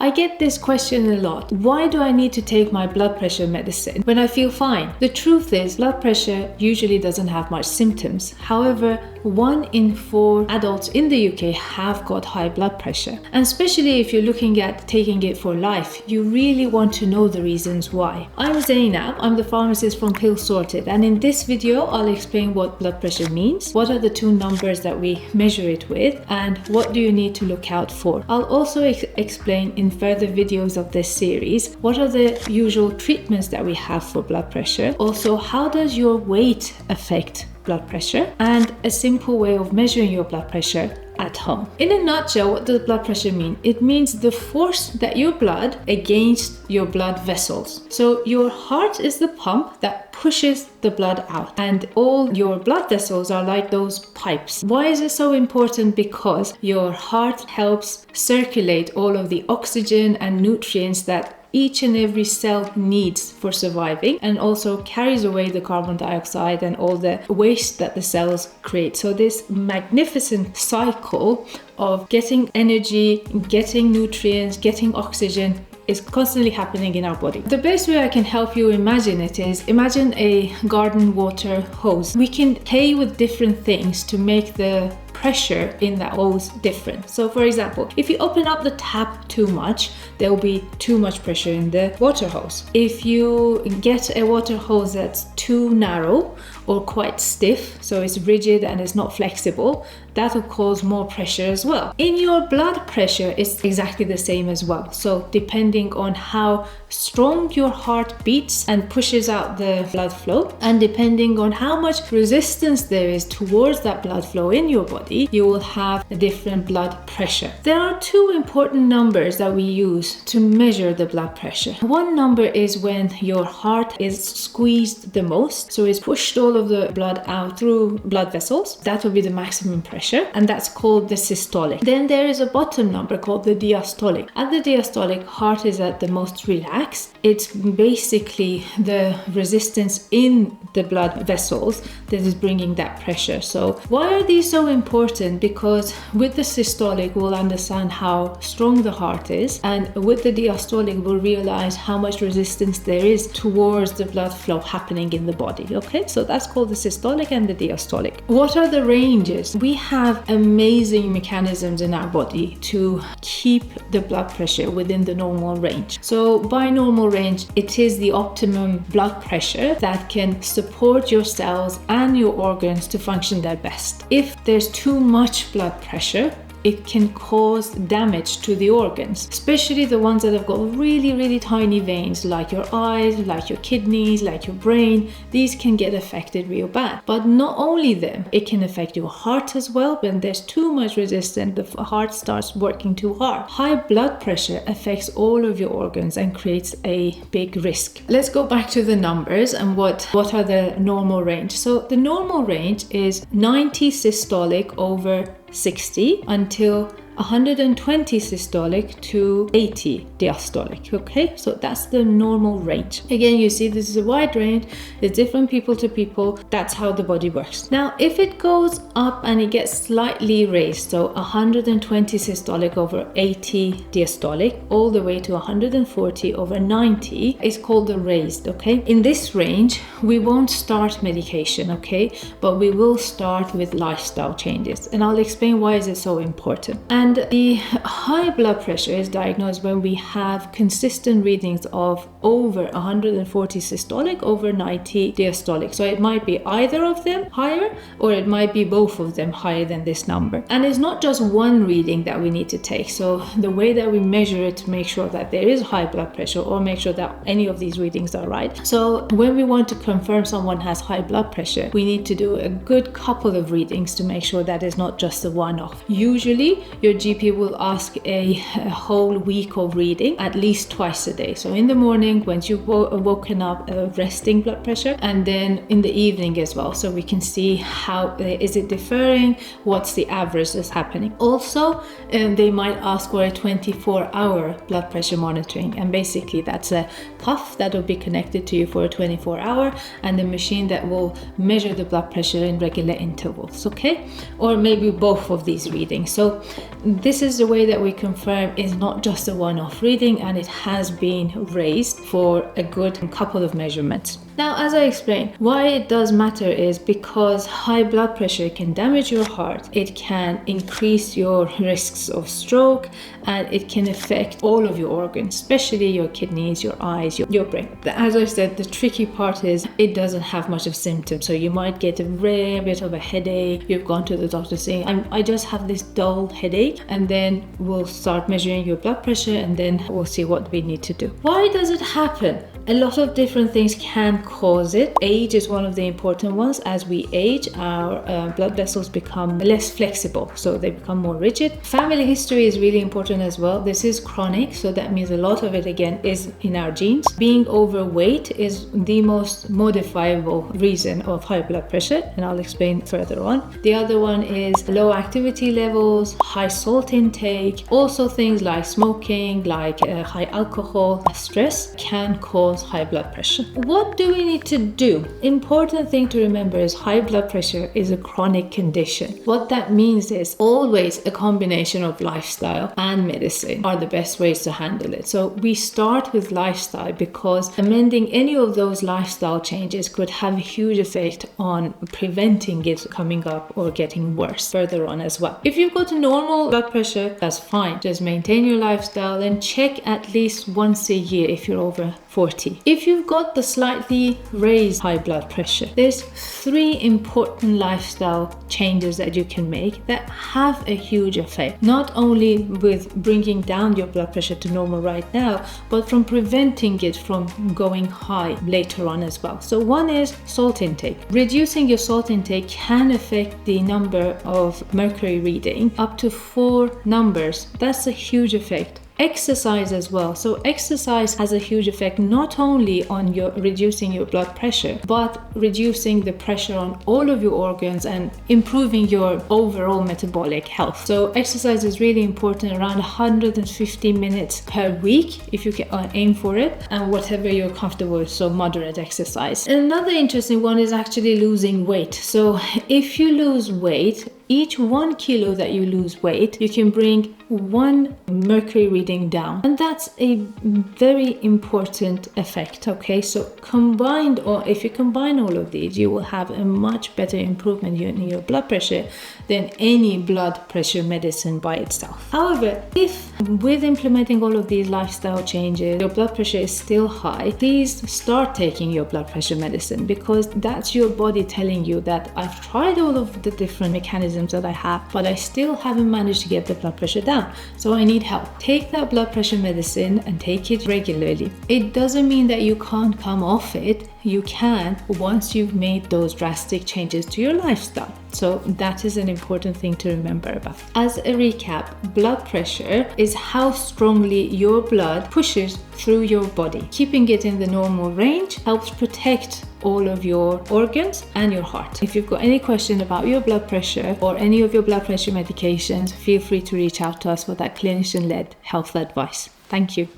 I get this question a lot. Why do I need to take my blood pressure medicine when I feel fine? The truth is, blood pressure usually doesn't have much symptoms. However, 1 in 4 adults in the UK have got high blood pressure. And especially if you're looking at taking it for life, you really want to know the reasons why. I'm Zainab, I'm the pharmacist from PillSorted, and in this video I'll explain what blood pressure means, what are the 2 numbers that we measure it with, and what do you need to look out for. I'll also explain in further videos of this series what are the usual treatments that we have for blood pressure. Also, how does your weight affect blood pressure, and a simple way of measuring your blood pressure at home. In a nutshell, what does blood pressure mean? It means the force that your blood against your blood vessels. So your heart is the pump that pushes the blood out, and all your blood vessels are like those pipes. Why is it so important? Because your heart helps circulate all of the oxygen and nutrients that each and every cell needs for surviving, and also carries away the carbon dioxide and all the waste that the cells create. So this magnificent cycle of getting energy, getting nutrients, getting oxygen is constantly happening in our body. The best way I can help you imagine it is, imagine a garden water hose. We can play with different things to make the pressure in that hose different. So for example, if you open up the tap too much, there will be too much pressure in the water hose. If you get a water hose that's too narrow or quite stiff, so it's rigid and it's not flexible, that will cause more pressure as well. In your blood pressure, it's exactly the same as well. So depending on how strong your heart beats and pushes out the blood flow, and depending on how much resistance there is towards that blood flow in your body, you will have a different blood pressure. There are 2 important numbers that we use to measure the blood pressure. One number is when your heart is squeezed the most, so it's pushed all of the blood out through blood vessels. That will be the maximum pressure, and that's called the systolic. Then there is a bottom number called the diastolic. At the diastolic, heart is at the most relaxed. It's basically the resistance in the blood vessels that is bringing that pressure. So why are these so important? Because with the systolic, we'll understand how strong the heart is, and with the diastolic, we'll realize how much resistance there is towards the blood flow happening in the body. Okay, so that's called the systolic and the diastolic. What are the ranges? We have amazing mechanisms in our body to keep the blood pressure within the normal range. So by normal range, it is the optimum blood pressure that can support your cells and your organs to function their best. If there's too much blood pressure, it can cause damage to the organs, especially the ones that have got really tiny veins, like your eyes, like your kidneys, like your brain. These can get affected real bad. But not only them, it can affect your heart as well. When there's too much resistance, the heart starts working too hard. High blood pressure affects all of your organs and creates a big risk. Let's go back to the numbers and what are the normal range. So the normal range is 90 systolic over 60 until 120 systolic to 80 diastolic. Okay, so that's the normal range. Again, you see this is a wide range. It's different people to people. That's how the body works. Now, if it goes up and it gets slightly raised, so 120 systolic over 80 diastolic, all the way to 140 over 90, is called the raised. Okay, in this range, we won't start medication. Okay, but we will start with lifestyle changes, and I'll explain why is it so important. And the high blood pressure is diagnosed when we have consistent readings of over 140 systolic over 90 diastolic. So it might be either of them higher, or it might be both of them higher than this number. And it's not just one reading that we need to take. So the way that we measure it to make sure that there is high blood pressure, or make sure that any of these readings are right. So when we want to confirm someone has high blood pressure, we need to do a good couple of readings to make sure that it's not just a one-off. Usually your GP will ask a whole week of reading at least twice a day. So in the morning, once you've woken up, resting blood pressure, and then in the evening as well, so we can see how is it differing, what's the average that's happening. Also, they might ask for a 24-hour blood pressure monitoring, and basically that's a cuff that will be connected to you for a 24-hour, and a machine that will measure the blood pressure in regular intervals. Okay, or maybe both of these readings. So This is the way that we confirm it's not just a one-off reading, and it has been raised for a good couple of measurements. Now, as I explained, why it does matter is because high blood pressure can damage your heart, it can increase your risks of stroke, and it can affect all of your organs, especially your kidneys, your eyes, your brain. As I said, the tricky part is it doesn't have much of symptoms. So you might get a rare bit of a headache. You've gone to the doctor saying, I just have this dull headache, and then we'll start measuring your blood pressure, and then we'll see what we need to do. Why does it happen? A lot of different things can cause it. Age is one of the important ones. As we age, our blood vessels become less flexible, so they become more rigid. Family history is really important as well. This is chronic, so that means a lot of it again is in our genes. Being overweight is the most modifiable reason of high blood pressure, and I'll explain further on. The other one is low activity levels, high salt intake. Also things like smoking, like high alcohol, stress can cause high blood pressure. What do we need to do? Important thing to remember is high blood pressure is a chronic condition. What that means is always a combination of lifestyle and medicine are the best ways to handle it. So we start with lifestyle because amending any of those lifestyle changes could have a huge effect on preventing it coming up or getting worse further on as well. If you've got a normal blood pressure, that's fine. Just maintain your lifestyle and check at least once a year if you're over 40. If you've got the slightly raised high blood pressure, there's 3 important lifestyle changes that you can make that have a huge effect, not only with bringing down your blood pressure to normal right now, but from preventing it from going high later on as well. So one is salt intake. Reducing your salt intake can affect the number of mercury reading up to 4 numbers. That's a huge effect. Exercise as well. So exercise has a huge effect not only on your reducing your blood pressure, but reducing the pressure on all of your organs and improving your overall metabolic health. So exercise is really important, around 150 minutes per week if you can aim for it, and whatever you're comfortable with, so moderate exercise. And another interesting one is actually losing weight. So if you lose weight, each 1 kilo that you lose weight, you can bring 1 mercury reading down. And that's a very important effect, okay? So combined, or if you combine all of these, you will have a much better improvement in your blood pressure than any blood pressure medicine by itself. However, if with implementing all of these lifestyle changes, your blood pressure is still high, please start taking your blood pressure medicine, because that's your body telling you that I've tried all of the different mechanisms that I have, but I still haven't managed to get the blood pressure down. So I need help. Take that blood pressure medicine and take it regularly. It doesn't mean that you can't come off it. You can once you've made those drastic changes to your lifestyle. So that is an important thing to remember about. As a recap, blood pressure is how strongly your blood pushes through your body. Keeping it in the normal range helps protect all of your organs and your heart. If you've got any question about your blood pressure or any of your blood pressure medications, feel free to reach out to us for that clinician-led health advice. Thank you.